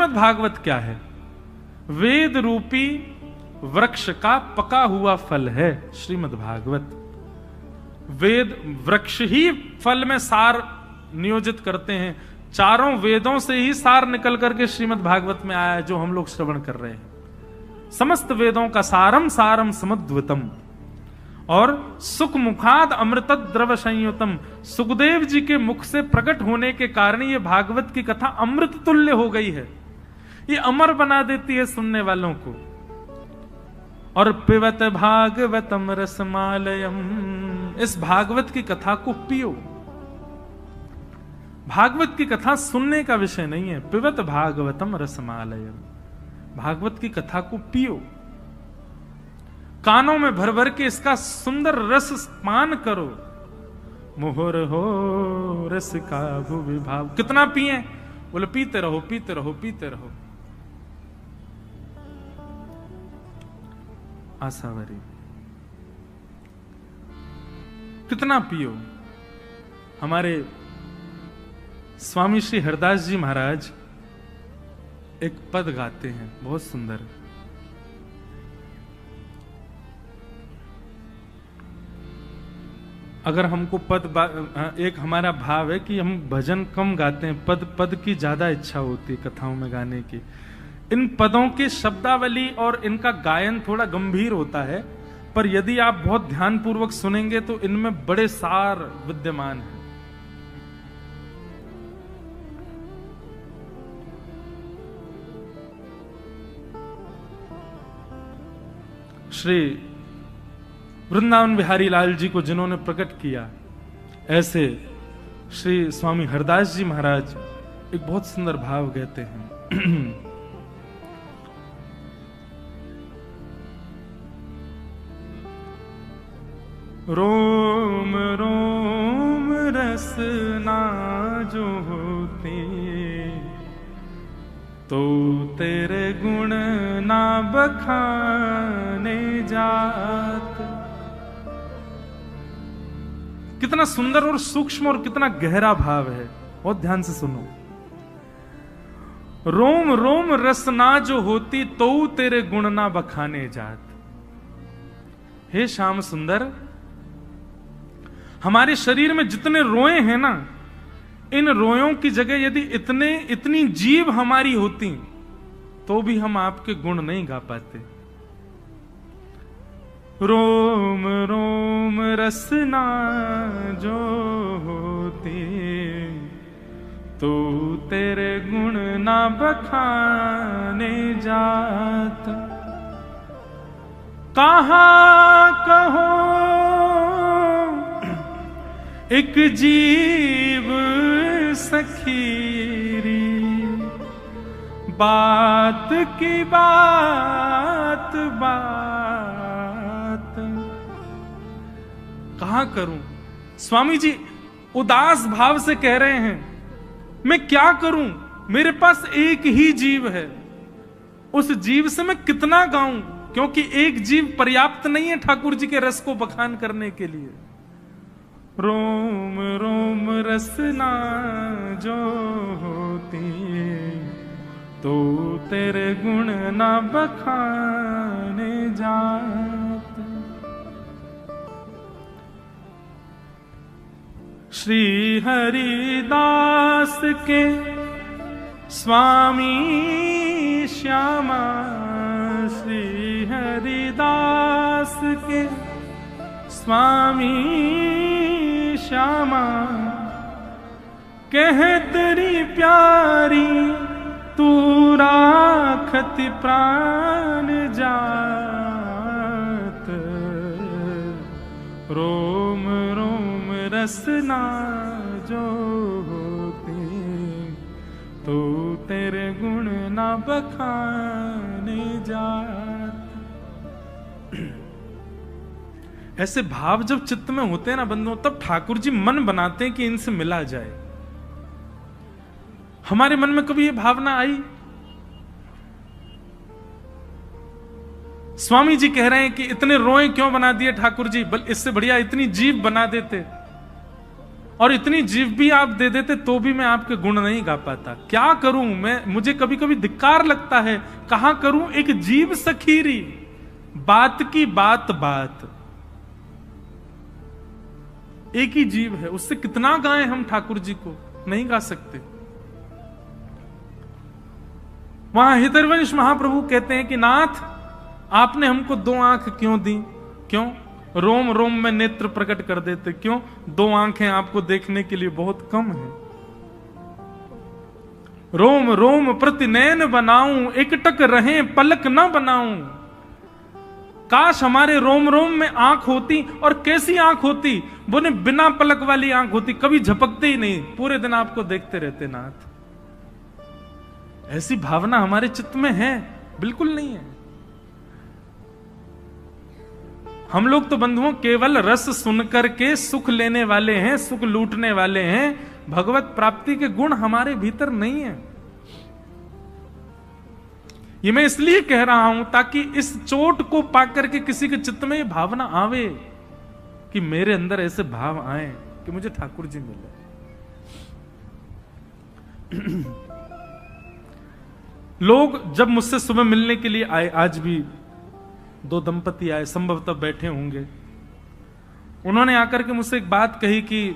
श्रीमद् भागवत क्या है? वेद रूपी वृक्ष का पका हुआ फल है श्रीमद् भागवत। वेद वृक्ष ही फल में सार नियोजित करते हैं। चारों वेदों से ही सार निकल करके श्रीमद् भागवत में आया है, जो हम लोग श्रवण कर रहे हैं। समस्त वेदों का सारम सारम समुद्वतम और सुख मुखाद अमृत द्रव संयुतम। सुखदेव जी के मुख से प्रकट होने के कारण ये भागवत की कथा अमृत तुल्य हो गई है। ये अमर बना देती है सुनने वालों को। और पिबत भागवतम रसमालयम, इस भागवत की कथा को पियो। भागवत की कथा सुनने का विषय नहीं है। पिबत भागवतम रसमालयम, भागवत की कथा को पियो, कानों में भर भर के इसका सुंदर रस पान करो। मोहर हो रस का भुवि भाव। कितना पिए? बोले पीते रहो पीते रहो पीते रहो। आसावरी कितना पियो। हमारे स्वामी श्री हरदास जी महाराज एक पद गाते हैं, बहुत सुंदर। अगर हमको एक हमारा भाव है कि हम भजन कम गाते हैं, पद की ज्यादा इच्छा होती है कथाओं में गाने की। इन पदों की शब्दावली और इनका गायन थोड़ा गंभीर होता है, पर यदि आप बहुत ध्यानपूर्वक सुनेंगे तो इनमें बड़े सार विद्यमान हैं। श्री वृंदावन बिहारी लाल जी को जिन्होंने प्रकट किया, ऐसे श्री स्वामी हरदास जी महाराज एक बहुत सुंदर भाव कहते हैं। रोम रोम रसना जो होती, तो तेरे गुण ना बखाने जात। कितना सुंदर और सूक्ष्म और कितना गहरा भाव है, बहुत ध्यान से सुनो। रोम रोम रसना जो होती, तो तेरे गुण ना बखाने जात। हे श्याम सुंदर, हमारे शरीर में जितने रोए हैं ना, इन रोयों की जगह यदि इतनी जीभ हमारी होती तो भी हम आपके गुण नहीं गा पाते। रोम रोम रसना जो होती, तो तेरे गुण ना बखाने जात। कहाँ कहो एक जीव सखीरी, बात की बात बात। कहां करूं? स्वामी जी उदास भाव से कह रहे हैं, मैं क्या करूं? मेरे पास एक ही जीव है, उस जीव से मैं कितना गाऊं? क्योंकि एक जीव पर्याप्त नहीं है ठाकुर जी के रस को बखान करने के लिए। रोम रोम रसना जो होती, तो तेरे गुण ना बखाने जात। श्री हरिदास के स्वामी श्यामा, श्री हरिदास के स्वामी श्यामा, कह तेरी प्यारी तू राखति प्राण जात। रोम रोम रसना जो होती, तो तेरे गुण ना बखाने जात। ऐसे भाव जब चित्त में होते हैं ना बंधुओं, तब ठाकुर जी मन बनाते हैं कि इनसे मिला जाए। हमारे मन में कभी ये भावना आई? स्वामी जी कह रहे हैं कि इतने रोए क्यों बना दिए ठाकुर जी, बल इससे बढ़िया इतनी जीभ बना देते। और इतनी जीभ भी आप दे देते तो भी मैं आपके गुण नहीं गा पाता। क्या करूं मैं, मुझे कभी कभी धिक्कार लगता है, कहां करूं एक जीभ सखीरी, बात की बात बात। एक ही जीव है, उससे कितना गाएं हम ठाकुर जी को, नहीं गा सकते। वहां हितरवंश महाप्रभु कहते हैं कि नाथ आपने हमको 2 आंख क्यों दी, क्यों रोम रोम में नेत्र प्रकट कर देते, क्यों 2 आंखें आपको देखने के लिए बहुत कम है। रोम रोम प्रति नयन बनाऊं, एकटक रहे पलक न बनाऊं। काश हमारे रोम रोम में आंख होती, और कैसी आंख होती, बोले बिना पलक वाली आंख होती, कभी झपकते ही नहीं, पूरे दिन आपको देखते रहते नाथ। ऐसी भावना हमारे चित्त में है? बिल्कुल नहीं है। हम लोग तो बंधुओं केवल रस सुनकर के सुख लेने वाले हैं, सुख लूटने वाले हैं। भगवत प्राप्ति के गुण हमारे भीतर नहीं है। ये मैं इसलिए कह रहा हूं ताकि इस चोट को पाकर के किसी के चित्त में ये भावना आवे कि मेरे अंदर ऐसे भाव आए कि मुझे ठाकुर जी मिले। लोग जब मुझसे सुबह मिलने के लिए आए, आज भी 2 दंपति आए, संभवतः बैठे होंगे, उन्होंने आकर के मुझसे एक बात कही कि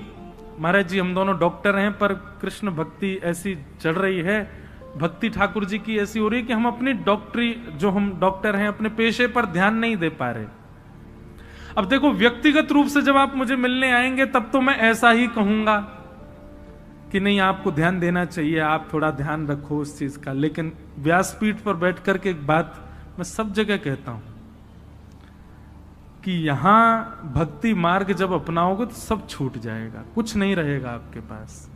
महाराज जी हम दोनों डॉक्टर हैं, पर कृष्ण भक्ति ऐसी चढ़ रही है, भक्ति ठाकुर जी की ऐसी हो रही है कि हम अपनी डॉक्टरी, जो हम डॉक्टर हैं, अपने पेशे पर ध्यान नहीं दे पा रहे। अब देखो, व्यक्तिगत रूप से जब आप मुझे मिलने आएंगे तब तो मैं ऐसा ही कहूंगा कि नहीं आपको ध्यान देना चाहिए, आप थोड़ा ध्यान रखो उस चीज का। लेकिन व्यासपीठ पर बैठ करके एक बात मैं सब जगह कहता हूं कि यहां भक्ति मार्ग जब अपनाओगे तो सब छूट जाएगा, कुछ नहीं रहेगा आपके पास।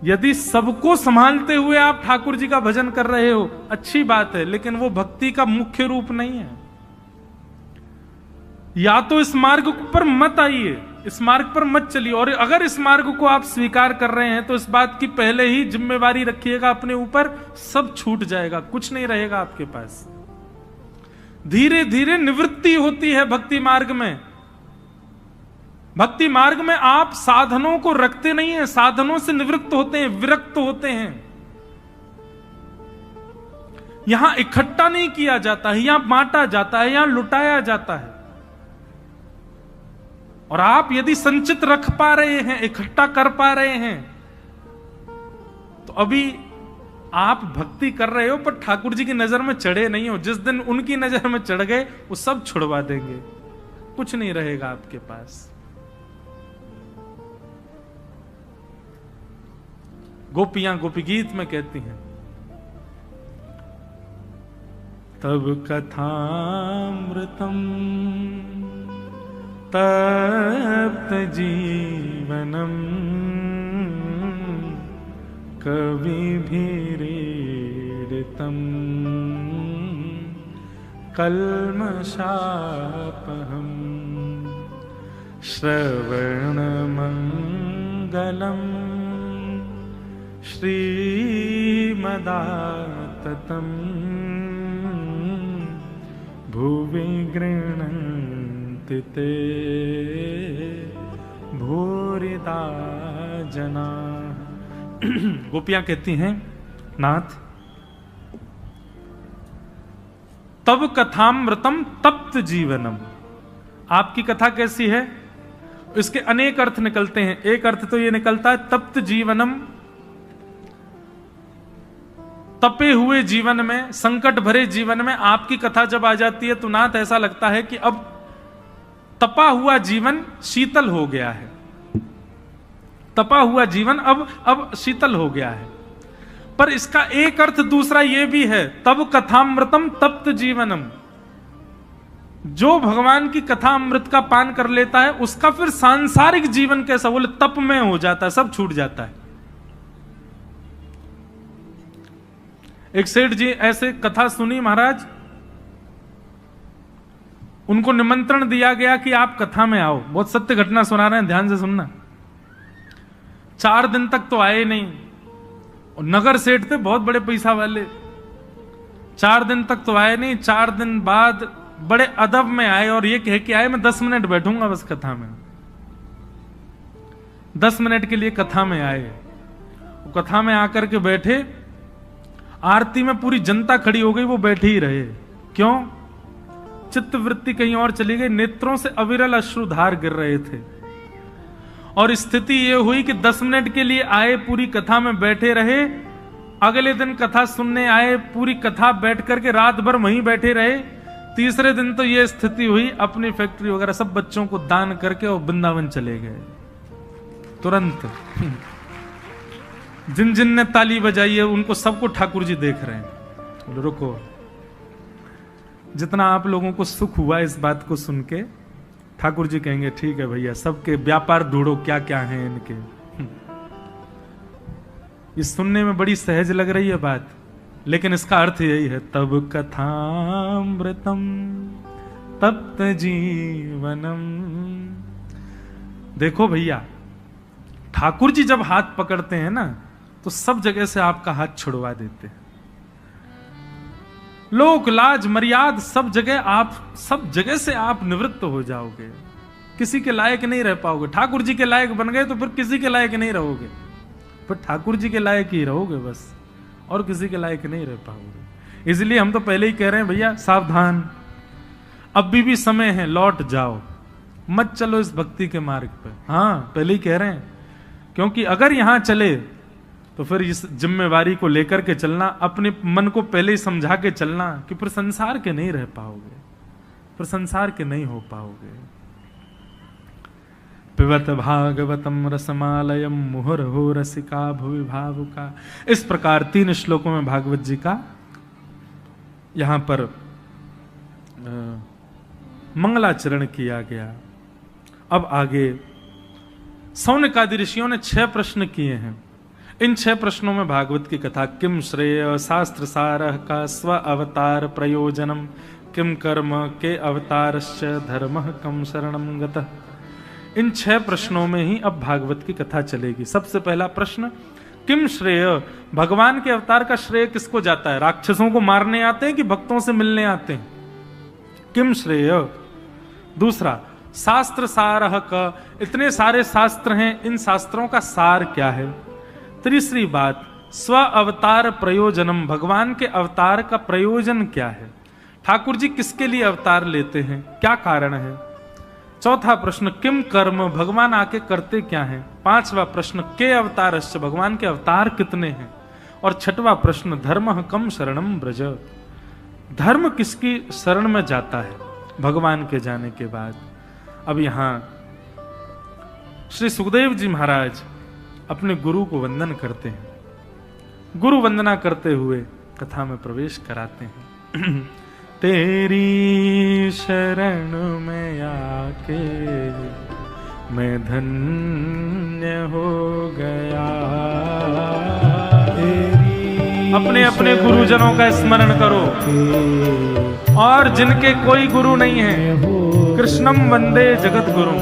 यदि सबको संभालते हुए आप ठाकुर जी का भजन कर रहे हो, अच्छी बात है, लेकिन वो भक्ति का मुख्य रूप नहीं है। या तो इस मार्ग पर मत आइए, इस मार्ग पर मत चलिए, और अगर इस मार्ग को आप स्वीकार कर रहे हैं तो इस बात की पहले ही जिम्मेवारी रखिएगा अपने ऊपर, सब छूट जाएगा, कुछ नहीं रहेगा आपके पास। धीरे धीरे निवृत्ति होती है भक्ति मार्ग में। भक्ति मार्ग में आप साधनों को रखते नहीं हैं, साधनों से निवृत्त होते हैं, विरक्त होते हैं। यहां इकट्ठा नहीं किया जाता है, यहां बांटा जाता है, यहां लुटाया जाता है। और आप यदि संचित रख पा रहे हैं, इकट्ठा कर पा रहे हैं, तो अभी आप भक्ति कर रहे हो, पर ठाकुर जी की नजर में चढ़े नहीं हो। जिस दिन उनकी नजर में चढ़ गए वो सब छुड़वा देंगे, कुछ नहीं रहेगा आपके पास। गोपियां गोपी गीत में कहती हैं, तब कथामृतम तप्त जीवनम कविभिरीडितम कल्मषापहम श्रवणमंगलम श्रीमदाततं भुवि गृह्णन्ति ते भूरिदा जना। गोपियां कहती हैं, नाथ तब कथामृतम तप्त जीवनम, आपकी कथा कैसी है? इसके अनेक अर्थ निकलते हैं। एक अर्थ तो यह निकलता है तप्त जीवनम, तपे हुए जीवन में, संकट भरे जीवन में आपकी कथा जब आ जाती है तो नाथ ऐसा लगता है कि अब तपा हुआ जीवन शीतल हो गया है, तपा हुआ जीवन अब शीतल हो गया है। पर इसका एक अर्थ दूसरा यह भी है, तब कथामृतम तप्त जीवनम, जो भगवान की कथा अमृत का पान कर लेता है उसका फिर सांसारिक जीवन कैसा, बोले तप में हो जाता है, सब छूट जाता है। एक सेठ जी ऐसे कथा सुनी महाराज, उनको निमंत्रण दिया गया कि आप कथा में आओ, बहुत सत्य घटना सुना रहे हैं, ध्यान से सुनना। 4 दिन तक तो आए नहीं, और नगर सेठ थे बहुत बड़े पैसा वाले, 4 दिन तक तो आए नहीं। 4 दिन बाद बड़े अदब में आए और ये कह के आए मैं 10 मिनट बैठूंगा बस कथा में। 10 मिनट के लिए कथा में आए, वो कथा में आकर के बैठे, आरती में पूरी जनता खड़ी हो गई, वो बैठे ही रहे। क्यों? चित्त वृत्ति कहीं और चली गई, नेत्रों से अविरल अश्रुधार गिर रहे थे। और स्थिति ये हुई कि 10 मिनट के लिए आए, पूरी कथा में बैठे रहे, अगले दिन कथा सुनने आए, पूरी कथा बैठ करके रात भर वहीं बैठे रहे। तीसरे दिन तो ये स्थिति हुई, अपनी फैक्ट्री वगैरह सब बच्चों को दान करके और वृंदावन चले गए तुरंत। जिन जिन ने ताली बजाई है उनको सबको ठाकुर जी देख रहे हैं। रुको, जितना आप लोगों को सुख हुआ इस बात को सुन के, ठाकुर जी कहेंगे ठीक है भैया, सबके व्यापार ढूंढो क्या क्या है इनके। ये सुनने में बड़ी सहज लग रही है बात, लेकिन इसका अर्थ यही है, तब कथामृतम तप्त जीवनम। देखो भैया, ठाकुर जी जब हाथ पकड़ते हैं ना, तो सब जगह से आपका हाथ छुड़वा देते हैं। लोक लाज मर्याद सब जगह से आप निवृत्त हो जाओगे, किसी के लायक नहीं रह पाओगे। ठाकुर जी के लायक बन गए तो फिर किसी के लायक नहीं रहोगे, फिर ठाकुर जी के लायक ही रहोगे बस, और किसी के लायक नहीं रह पाओगे। इसलिए हम तो पहले ही कह रहे हैं भैया सावधान, अभी भी समय है, लौट जाओ, मत चलो इस भक्ति के मार्ग पे। हाँ, पहले ही कह रहे हैं, क्योंकि अगर यहां चले तो फिर इस जिम्मेवारी को लेकर के चलना, अपने मन को पहले ही समझा के चलना कि फिर संसार के नहीं रह पाओगे, फिर संसार के नहीं हो पाओगे। पिबत भागवतम रसमालयम मुहुर्हो रसिका भुवि भावुका। इस प्रकार 3 श्लोकों में भागवत जी का यहां पर मंगलाचरण किया गया। अब आगे सौनकादि ऋषियों ने 6 प्रश्न किए हैं। इन 6 प्रश्नों में भागवत की कथा, किम श्रेय शास्त्र सारः का स्व अवतार प्रयोजनम, किम कर्म के अवतारश्च धर्मः कम शरणम गतः। इन 6 प्रश्नों में ही अब भागवत की कथा चलेगी। सबसे पहला प्रश्न, किम श्रेय, भगवान के अवतार का श्रेय किसको जाता है? राक्षसों को मारने आते हैं कि भक्तों से मिलने आते हैं? किम श्रेय। दूसरा, शास्त्र सारः का, इतने सारे शास्त्र हैं, इन शास्त्रों का सार क्या है? तीसरी बात, स्व अवतार प्रयोजनम, भगवान के अवतार का प्रयोजन क्या है? ठाकुर जी किसके लिए अवतार लेते हैं, क्या कारण है? चौथा प्रश्न, किम कर्म, भगवान आके करते क्या हैं? पांचवा प्रश्न, के अवतारश्च, भगवान के अवतार कितने हैं? और छठवां प्रश्न, धर्म कम शरणम ब्रज, धर्म किसकी शरण में जाता है भगवान के जाने के बाद? अब यहां श्री सुखदेव जी महाराज अपने गुरु को वंदन करते हैं। गुरु वंदना करते हुए कथा में प्रवेश कराते हैं। तेरी शरण में आके मैं धन्य हो गया। अपने अपने गुरुजनों का स्मरण करो, और जिनके कोई गुरु नहीं है, कृष्णम वंदे जगत गुरु।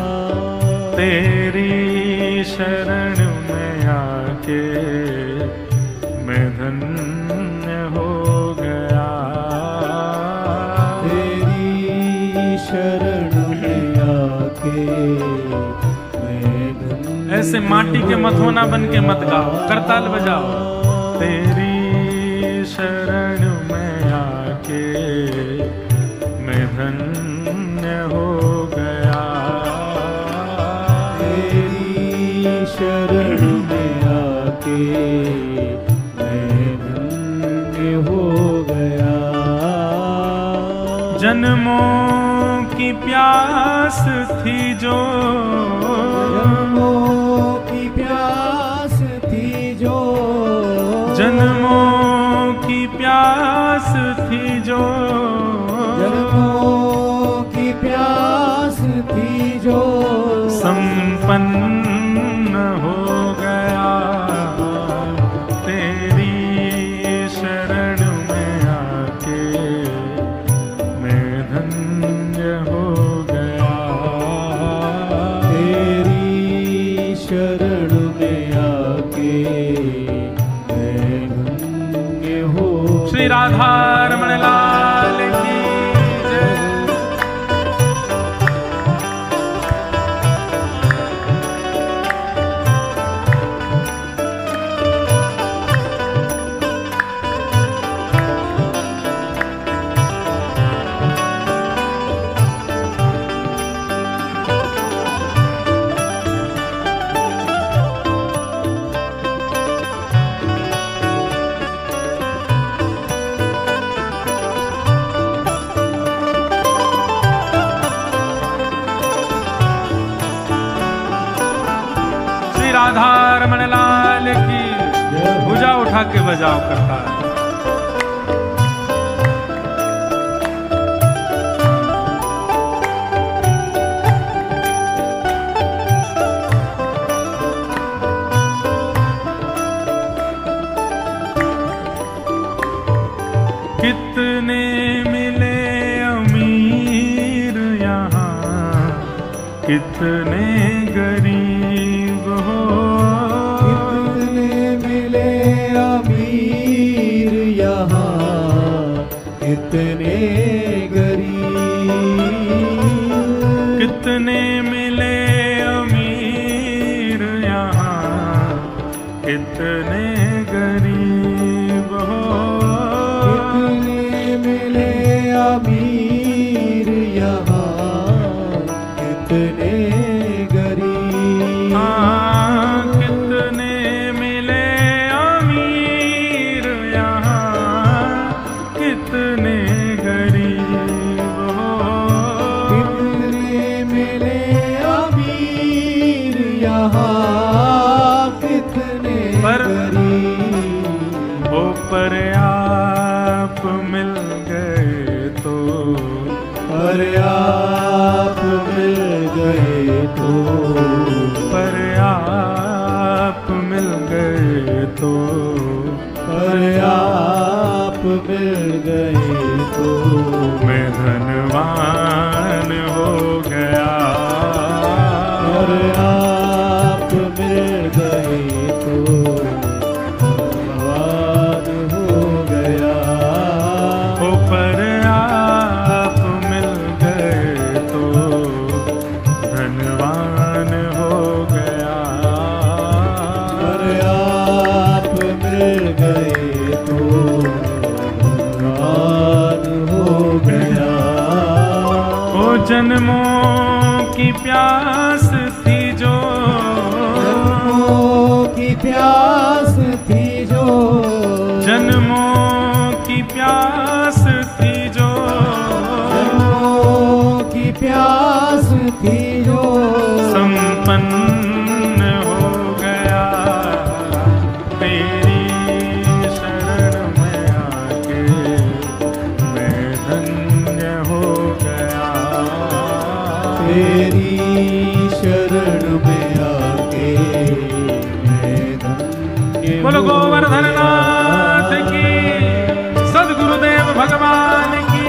तेरी शरण में आके मैं धन्य हो गया। तेरी शरण में आके मैं धन्य। ऐसे माटी के मत होना बन के मत गाओ, करताल बजाओ। तेरी शरण में आके मैं धन्य हो गया। शरण में आके मैं धन्य हो गया। जन्मों की प्यास थी जो, जन्मों की प्यास थी जो, जन्मों की प्यास थी जो, जन्मों की प्यास थी जो, संपन्न हो गया। तेरी शरण में आके मैं धन्य हो गया। तेरी शरण में आके मैं धन्य हो। श्री राधा रमण लाल की उठा के बजाव करता है। कितने मिले अमीर यहाँ, कितने गरीब हो। कितने मिले अमीर यहाँ, कितने गरीब। कितने मिले अमीर यहाँ, कितने गरीब हो। अमीर यहाँ, कितने गरीब। हाँ, कितने मिले अमीर यहाँ, कितने गरीब हो। कितने मिले अमीर यहाँ, कितने गरीब। हो पर आप मिल गए तो, पर आप मिल गए तो, पर आप मिल गए तो, पर आप मिल गए तो मैं धनवान हो गया। पर आप मिल गए तो धनवान हो गया। हो पर आप मिल गए तो धनवान हो गया। पर आप मिल गए तो धनवान हो गया। ओ जन्मों की प्यास थी जो, जन्मों की प्यास थी जो, जन्मों की प्यास थी जो, जन्मों की प्यास थी जो संपन्न हो गया। तेरी शरण में आके मैं धन्य हो गया। तेरी शरण में आके मैं धन्य बोलो हो गोवर्धन गया। नाथ की, सद्गुरुदेव भगवान की।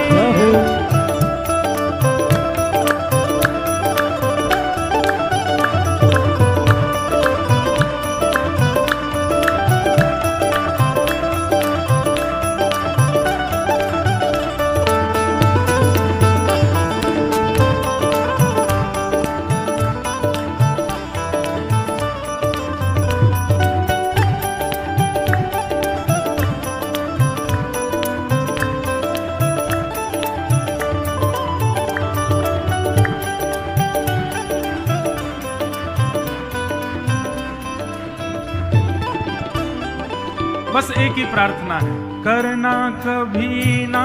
बस एक ही प्रार्थना है, करना कभी ना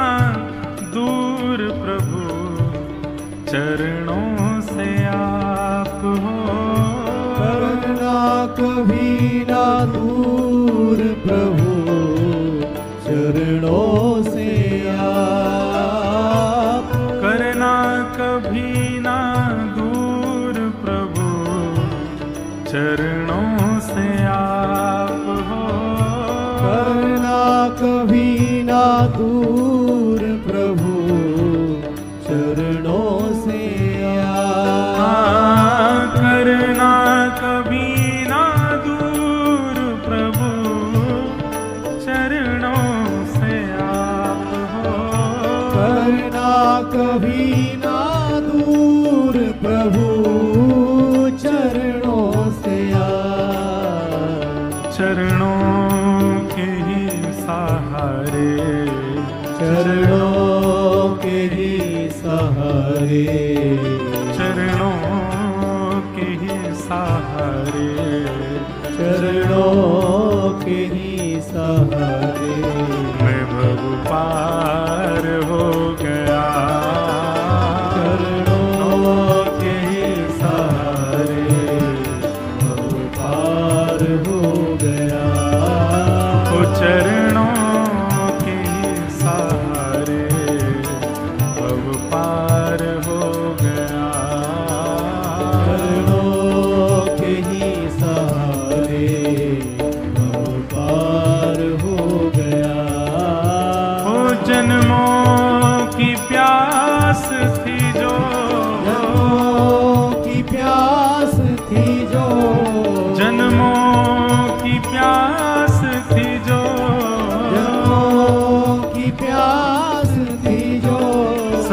दूर प्रभु चरणों से आप हो। करना कभी ना दूर प्रभु चरणों से आप। करना कभी ना दूर प्रभु चरणों से आप हो। करना कभी ना दूर प्रभु चरणों से आप। करना कभी ना दूर प्रभु चरणों से आप हो। करना कभी ना दूर प्रभु चरणों से आप। चरणों के ही सहारे, चरणों के ही सहारे, चरणों के ही सहारे, चरणों के ही सहारे मैं भव पार हो गया। चरणों के ही सहारे भव पार हो गया।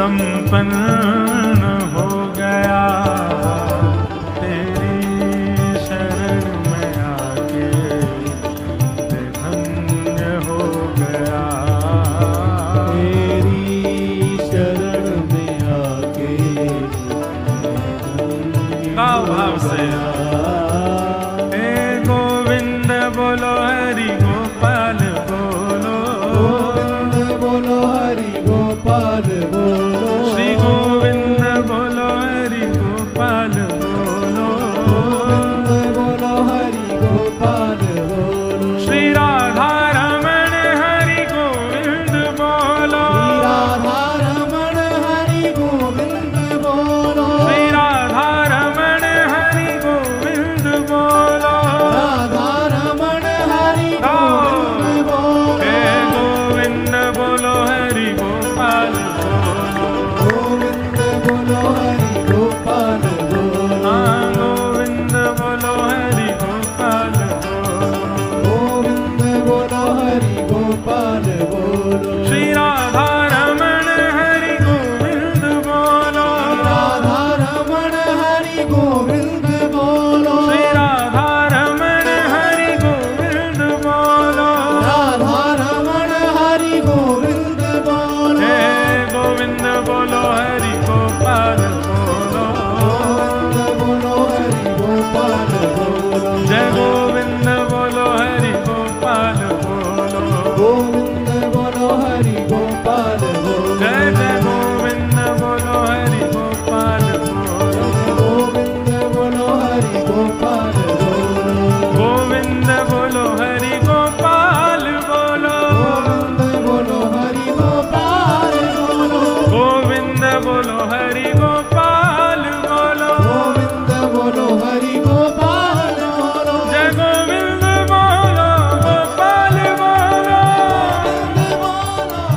संपन्न हो गया, तेरी शरण में आके मैं धन्य हो गया, तेरी शरण में आके का भाव से हे गोविंद बोलो हरि गोपाल बोलो, गोविंद बोलो हरि गोपाल बोलो, श्री गोविंद बोलो हरि गोपाल बोलो, गोविंद बोलो हरि गोपाल बोलो, श्री राधा रमण हरि गोविंद बोलो, राधा रमण हरि गोविंद बोलो, श्री राधा रमण हरि गोविंद बोलो, राधा रमण हरि गोविंद बोलो, हे गोविंद बोलो हरि गोपाल बोलो, गोविंद बोलो हरि गोपाल बोलो, हाँ गोविंद बोलो हरि गोपाल बोलो, गोविंद बोलो हरि गोपाल बोलो, श्री राधा रमण हरि गोविंद बोलो, राधा रमण हरि गोविंद बोलो, श्री राधा रमण हरि गोविंद बोलो, राधा रमण हरि गोविंद बोलो, हे गोविंद बोलो हरि गोपाल बोलो, गोविंद बोलो हरि गोपाल बोलो, जय गोविंद बोलो हरि गोपाल बोलो, गोविंद बोलो हरि गोपाल बोलो, जय जय गोविंद बोलो हरि गोपाल बोलो, गोविंद बोलो हरि गोपाल बोलो, गोविंद बोलो हरि गोपाल बोलो, गोविंद बोलो हरि गोपाल बोलो, गोविंद बोलो हरि गोपाल बोलो, गोविंद बोलो हरि गोपाल बोलो, जय गोविंद बोलो गोपाल बोलो,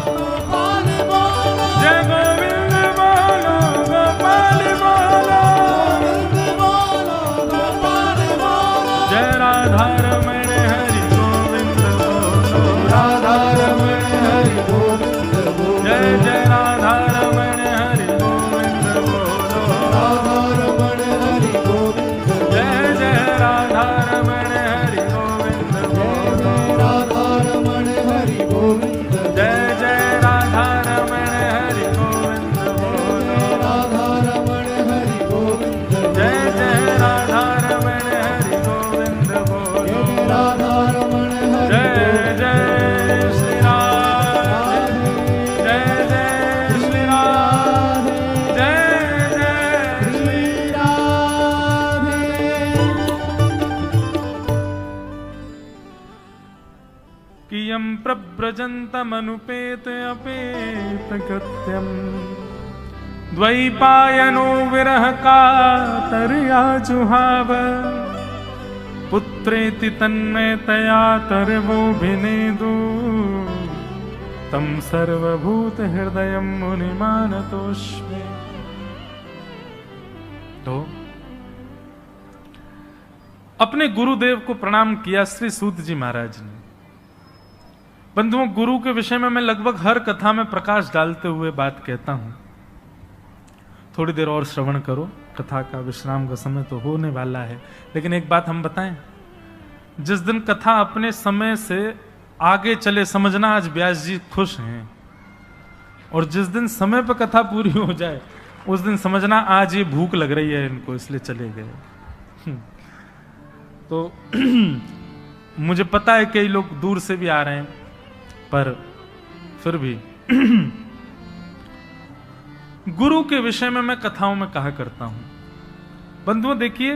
गोपाल बोलो, जय गोविंद बोलो गोपाल बोलो, गोविंद बोलो गोपाल बोलो, जय राधा रमण हरि गोविंद बोलो, राधा रमण हरि गोविंद बोलो, जय जय राधा रमण हरि गोविंद बोलो, राधा रमण हरि गोविंद बोलो, जय जय राधा रमण हरि गोविंद बोलो, राधा रमण हरि गोविंद बोलो, जय जय राधा रमण हरि गोविंद बोलो, राधा रमण हरि गोविंद बोलो, जय जय राधा रमण हरि गोविंद बोलो, राधा रमण हरि जय जय श्री राधे, जय जय श्री राधे, जय जय श्री राधे। कियं प्रव्रजन्तमनुपेत अपेत कृत्यम् द्वैपायनो विरह कातर्या जुहाव पुत्रेति तन्मयतया तर्वोऽभिनेदु तं सर्वभूतहृदयं मुनिमानतोऽस्मि। तो अपने गुरुदेव को प्रणाम किया श्री सूत जी महाराज ने। बंधुओं, गुरु के विषय में मैं लगभग हर कथा में प्रकाश डालते हुए बात कहता हूं। थोड़ी देर और श्रवण करो, कथा का विश्राम का समय तो होने वाला है। लेकिन एक बात हम बताएं, जिस दिन कथा अपने समय से आगे चले समझना आज व्यास जी खुश हैं, और जिस दिन समय पर कथा पूरी हो जाए उस दिन समझना आज ये भूख लग रही है इनको, इसलिए चले गए। तो मुझे पता है कई लोग दूर से भी आ रहे हैं, पर फिर भी गुरु के विषय में मैं कथाओं में कहा करता हूं। बंधुओं देखिए,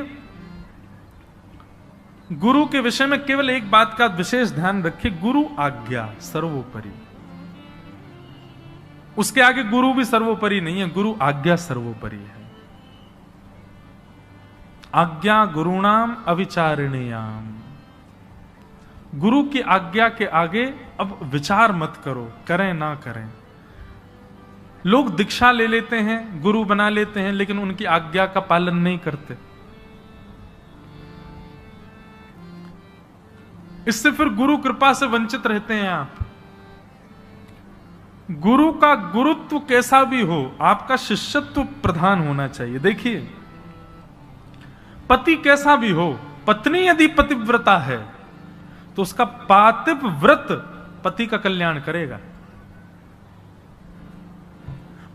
गुरु के विषय में केवल एक बात का विशेष ध्यान रखिए, गुरु आज्ञा सर्वोपरि। उसके आगे गुरु भी सर्वोपरि नहीं है, गुरु आज्ञा सर्वोपरि है। आज्ञा गुरुणाम अविचारणीयाम। गुरु की आज्ञा के आगे अब विचार मत करो, करें ना करें। लोग दीक्षा ले लेते हैं, गुरु बना लेते हैं, लेकिन उनकी आज्ञा का पालन नहीं करते। इससे फिर गुरु कृपा से वंचित रहते हैं आप। गुरु का गुरुत्व कैसा भी हो, आपका शिष्यत्व प्रधान होना चाहिए। देखिए, पति कैसा भी हो, पत्नी यदि पतिव्रता है तो उसका पातिव व्रत पति का कल्याण करेगा।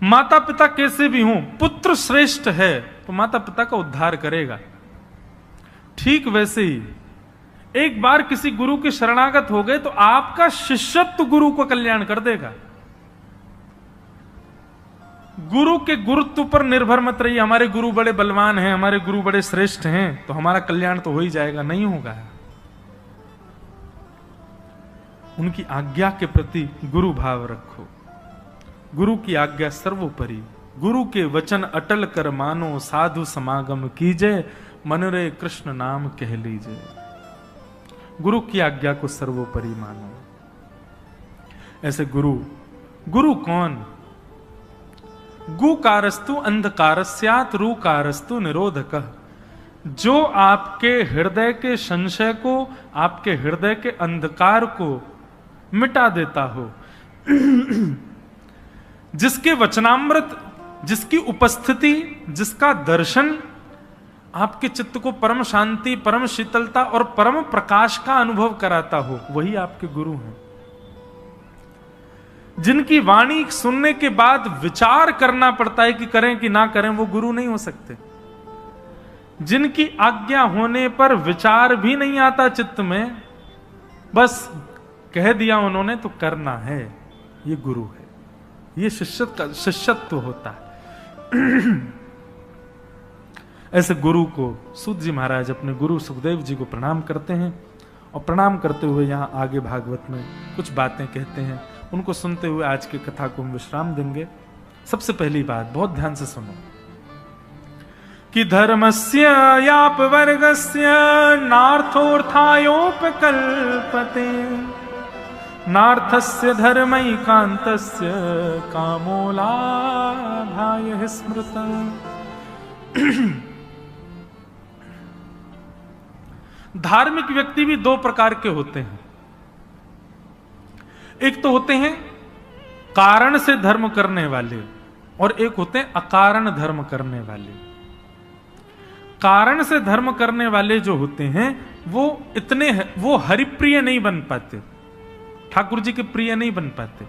माता पिता कैसे भी हों, पुत्र श्रेष्ठ है तो माता पिता का उद्धार करेगा। ठीक वैसे ही एक बार किसी गुरु के शरणागत हो गए तो आपका शिष्यत्व गुरु को कल्याण कर देगा। गुरु के गुरुत्व पर निर्भर मत रहिए, हमारे गुरु बड़े बलवान हैं, हमारे गुरु बड़े श्रेष्ठ हैं तो हमारा कल्याण तो हो ही जाएगा, नहीं होगा। उनकी आज्ञा के प्रति गुरु भाव रखो। गुरु की आज्ञा सर्वोपरि, गुरु के वचन अटल कर मानो, साधु समागम कीजे, मन रे कृष्ण नाम कह लीजिए। गुरु की आज्ञा को सर्वोपरि मानो। ऐसे गुरु, गुरु कौन? गुकारस्तु अंधकारस्यात् रूकारस्तु निरोधकः, जो आपके हृदय के संशय को, आपके हृदय के अंधकार को मिटा देता हो, जिसके वचनामृत, जिसकी उपस्थिति, जिसका दर्शन आपके चित्त को परम शांति, परम शीतलता और परम प्रकाश का अनुभव कराता हो, वही आपके गुरु हैं। जिनकी वाणी सुनने के बाद विचार करना पड़ता है कि करें कि ना करें, वो गुरु नहीं हो सकते। जिनकी आज्ञा होने पर विचार भी नहीं आता चित्त में, बस कह दिया उन्होंने तो करना है, ये गुरु है। ये शिष्यत्व होता है। ऐसे गुरु को सूत जी महाराज अपने गुरु सुखदेव जी को प्रणाम करते हैं और प्रणाम करते हुए यहां आगे भागवत में कुछ बातें कहते हैं। उनको सुनते हुए आज की कथा को हम विश्राम देंगे। सबसे पहली बात बहुत ध्यान से सुनो कि धर्मस्य याप वर्गस्य नार्थोर्थायोपकल्पते, नार्थस्य धर्मैकान्तस्य कामोलाभाय स्मृतम्। धार्मिक व्यक्ति भी दो प्रकार के होते हैं। एक तो होते हैं कारण से धर्म करने वाले और एक होते हैं अकारण धर्म करने वाले। कारण से धर्म करने वाले जो होते हैं वो हरिप्रिय नहीं बन पाते, ठाकुर जी के प्रिय नहीं बन पाते।